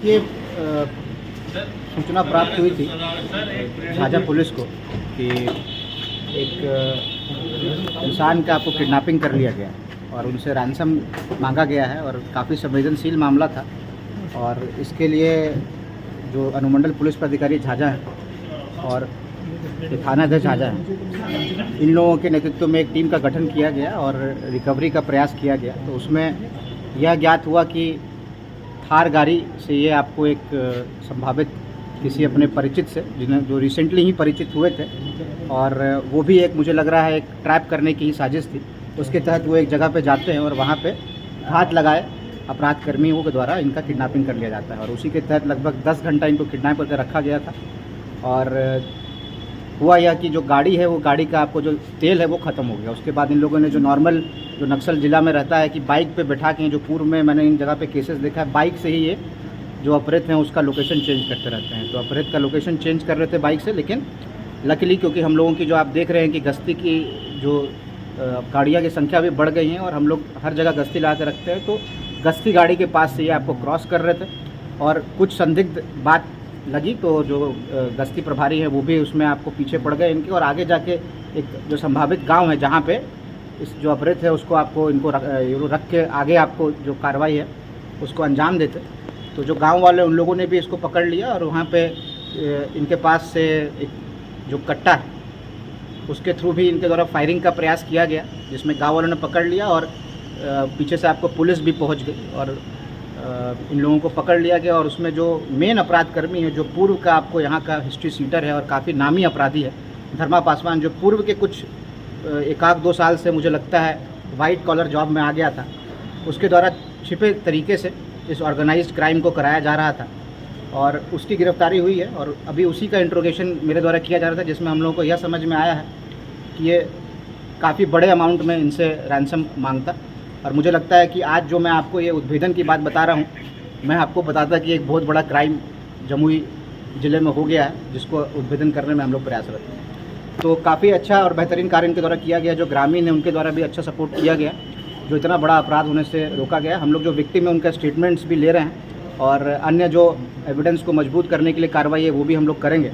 ये सूचना प्राप्त हुई थी झाझा पुलिस को कि एक इंसान का आपको किडनैपिंग कर लिया गया और उनसे रैंसम मांगा गया है और काफ़ी संवेदनशील मामला था। और इसके लिए जो अनुमंडल पुलिस पदाधिकारी झाझा हैं और थानाध्यक्ष झाझा हैं, इन लोगों के नेतृत्व में एक टीम का गठन किया गया और रिकवरी का प्रयास किया गया। तो उसमें यह ज्ञात हुआ कि थार गाड़ी से ये आपको एक संभावित किसी अपने परिचित से जो रिसेंटली ही परिचित हुए थे और वो भी एक मुझे लग रहा है एक ट्रैप करने की ही साजिश थी। उसके तहत वो एक जगह पे जाते हैं और वहाँ पे घात लगाए अपराध कर्मियों के द्वारा इनका किडनैपिंग कर लिया जाता है और उसी के तहत लगभग 10 घंटा इनको किडनैप करके रखा गया था। और हुआ यह कि जो गाड़ी है वो गाड़ी का आपको जो तेल है वो ख़त्म हो गया। उसके बाद इन लोगों ने जो नॉर्मल जो नक्सल जिला में रहता है कि बाइक पे बैठा के, जो पूर्व में मैंने इन जगह पे केसेस देखा है, बाइक से ही ये जो अपराध हैं उसका लोकेशन चेंज करते रहते हैं। तो अपराध का लोकेशन चेंज कर रहे थे बाइक से, लेकिन लकीली क्योंकि हम लोगों की जो आप देख रहे हैं कि गश्ती की जो गाड़ियाँ की संख्या भी बढ़ गई हैं और हम लोग हर जगह गश्ती ला के रखते हैं, तो गश्ती गाड़ी के पास से ये आपको क्रॉस कर रहे थे और कुछ संदिग्ध बात लगी तो जो गश्ती प्रभारी है वो भी उसमें आपको पीछे पड़ गए इनके और आगे जाके एक जो संभावित गांव है जहां पे इस जो अपराध है उसको आपको इनको रख के आगे आपको जो कार्रवाई है उसको अंजाम देते। तो जो गांव वाले उन लोगों ने भी इसको पकड़ लिया और वहां पे इनके पास से एक जो कट्टा है उसके थ्रू भी इनके द्वारा फायरिंग का प्रयास किया गया, जिसमें गाँव वालों ने पकड़ लिया और पीछे से आपको पुलिस भी पहुँच गई और इन लोगों को पकड़ लिया गया। और उसमें जो मेन अपराध कर्मी है, जो पूर्व का आपको यहाँ का हिस्ट्री सीटर है और काफ़ी नामी अपराधी है, धर्मा पासवान, जो पूर्व के कुछ 1-2 साल से मुझे लगता है वाइट कॉलर जॉब में आ गया था, उसके द्वारा छिपे तरीके से इस ऑर्गेनाइज्ड क्राइम को कराया जा रहा था और उसकी गिरफ्तारी हुई है और अभी उसी का इंट्रोगेशन मेरे द्वारा किया जा रहा था, जिसमें हम लोगों को यह समझ में आया है कि ये काफ़ी बड़े अमाउंट में इनसे रैंसम मांगता। और मुझे लगता है कि आज जो मैं आपको ये उद्भेदन की बात बता रहा हूँ, मैं आपको बताता कि एक बहुत बड़ा क्राइम जमुई ज़िले में हो गया है, जिसको उद्भेदन करने में हम लोग प्रयासरत हैं। तो काफ़ी अच्छा और बेहतरीन कार्य इनके द्वारा किया गया। जो ग्रामीण है उनके द्वारा भी अच्छा सपोर्ट किया गया, जो इतना बड़ा अपराध होने से रोका गया। हम लोग जो विक्टिम है उनका स्टेटमेंट्स भी ले रहे हैं और अन्य जो एविडेंस को मजबूत करने के लिए कार्रवाई है वो भी हम लोग करेंगे।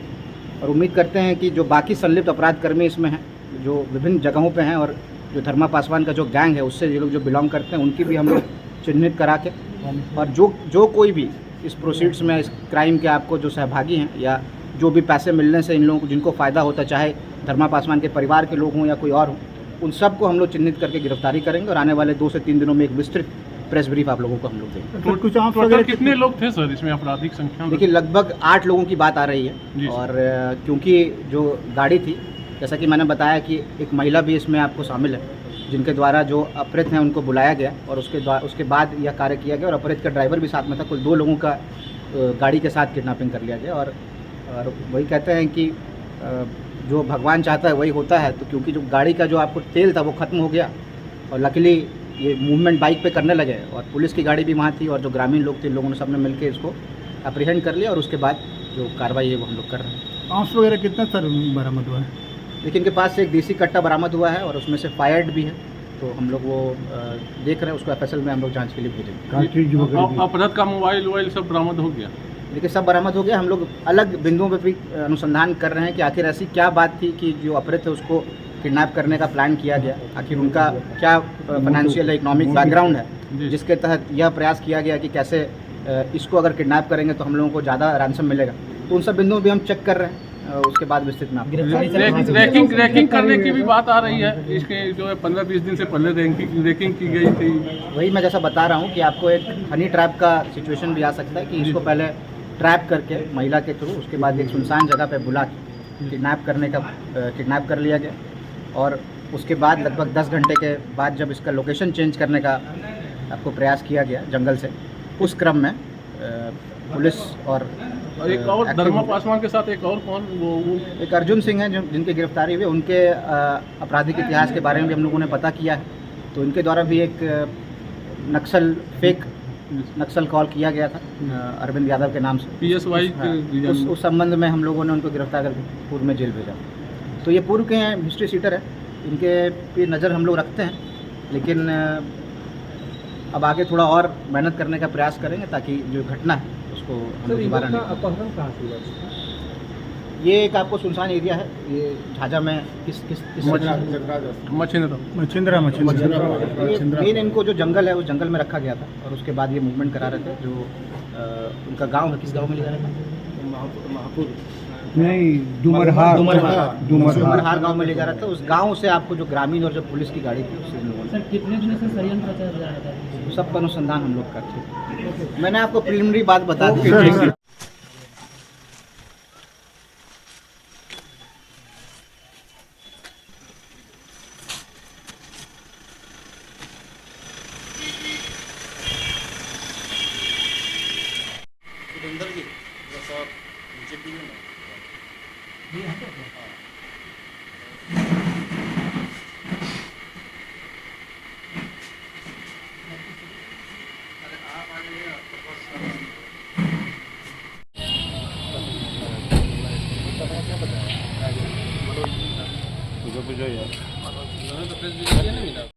और उम्मीद करते हैं कि जो बाकी संलिप्त अपराध कर्मी इसमें हैं, जो विभिन्न जगहों पे हैं, और जो धर्मा पासवान का जो गैंग है उससे ये लोग जो बिलोंग करते हैं, उनकी भी हम लोग चिन्हित करा के और जो कोई भी इस प्रोसीड्स में, इस क्राइम के आपको जो सहभागी हैं या जो भी पैसे मिलने से इन लोगों को जिनको फ़ायदा होता है, चाहे धर्मा पासवान के परिवार के लोग हों या कोई और हो, उन सबको हम लोग चिन्हित करके गिरफ्तारी करेंगे और आने वाले 2 से 3 दिनों में एक विस्तृत प्रेस ब्रीफ आप लोगों को हम लोग देंगे। कुछ आंक वगैरह कितने लोग थे सर इसमें आपराधिक संख्या? देखिए लगभग 8 लोगों की बात आ रही है और क्योंकि जो गाड़ी थी, जैसा कि मैंने बताया कि एक महिला भी इसमें आपको शामिल है, जिनके द्वारा जो अपराध हैं उनको बुलाया गया और उसके बाद यह कार्य किया गया और अपराध का ड्राइवर भी साथ में था। कुल 2 लोगों का गाड़ी के साथ किडनैपिंग कर लिया गया और वही कहते हैं कि जो भगवान चाहता है वही होता है। तो क्योंकि जो गाड़ी का जो आपको तेल था वो ख़त्म हो गया और लकीली ये मूवमेंट बाइक पे करने लगे और पुलिस की गाड़ी भी वहाँ थी और जो ग्रामीण लोग थे, इन लोगों ने सबने मिलकर इसको अप्रीहेंड कर लिया और उसके बाद जो कार्रवाई है वो हम लोग कर रहे हैं। आंस वगैरह कितना सर बरामद हुआ है? लेकिन इनके पास से एक देसी कट्टा बरामद हुआ है और उसमें से फायर्ड भी है, तो हम लोग वो देख रहे हैं, उसको FSL में हम लोग जांच के लिए भेजेंगे। अपराध का मोबाइल सब बरामद हो गया? देखिए सब बरामद हो गया। हम लोग अलग बिंदुओं पर भी अनुसंधान कर रहे हैं कि आखिर ऐसी क्या बात थी कि जो अपराध है उसको किडनैप करने का प्लान किया गया, आखिर उनका क्या फाइनेंशियल इकोनॉमिक बैकग्राउंड है जिसके तहत यह प्रयास किया गया कि कैसे इसको अगर किडनैप करेंगे तो हम लोगों को ज़्यादा रैंसम मिलेगा। तो उन सब बिंदुओं भी हम चेक कर रहे हैं, उसके बाद विस्तृत में रैंकिंग करने की भी बात आ रही है। इसके जो है 15-20 दिन से पहले रैंकिंग की गई थी। वही मैं जैसा बता रहा हूँ कि आपको एक हनी ट्रैप का सिचुएशन भी आ सकता है कि इसको पहले ट्रैप करके महिला के थ्रू, उसके बाद एक सुनसान जगह पे बुला के किडनैप कर लिया गया और उसके बाद लगभग 10 घंटे के बाद जब इसका लोकेशन चेंज करने का आपको प्रयास किया गया जंगल से, उस क्रम में पुलिस और एक और धर्मा पासवान के साथ एक और कौन, वो एक अर्जुन सिंह है जिनकी गिरफ्तारी हुई। उनके आपराधिक इतिहास के बारे में भी हम लोगों ने पता किया है, तो इनके द्वारा भी एक फेक नक्सल कॉल किया गया था अरविंद यादव के नाम से, PSY उस संबंध में हम लोगों ने उनको गिरफ्तार करके पूर्व में जेल भेजा। तो ये पूर्व के हैं, हिस्ट्री सीटर है, इनके पे नज़र हम लोग रखते हैं, लेकिन अब आगे थोड़ा और मेहनत करने का प्रयास करेंगे ताकि जो घटना है उसको हम लोग दोबारा नहीं करेंगे। अपहरण कहाँ से हुआ? ये एक आपको सुनसान एरिया है, ये झाझा में किस मछिंद्रा मेन इनको जो जंगल है उस जंगल में रखा गया था और उसके बाद ये मूवमेंट करा रहे थे। जो उनका गांव है, किस गांव में ले जा रहे थे? नहीं, डुमरहार गांव में ले जा रहा था। उस गांव से आपको जो ग्रामीण और जो पुलिस की गाड़ी थी उससे सर कितने दिन से षडयंत्र रचा जा रहा था? सब पर अनुसंधान हम लोग करते। मैंने आपको प्रिलिमिनरी बात बता दी।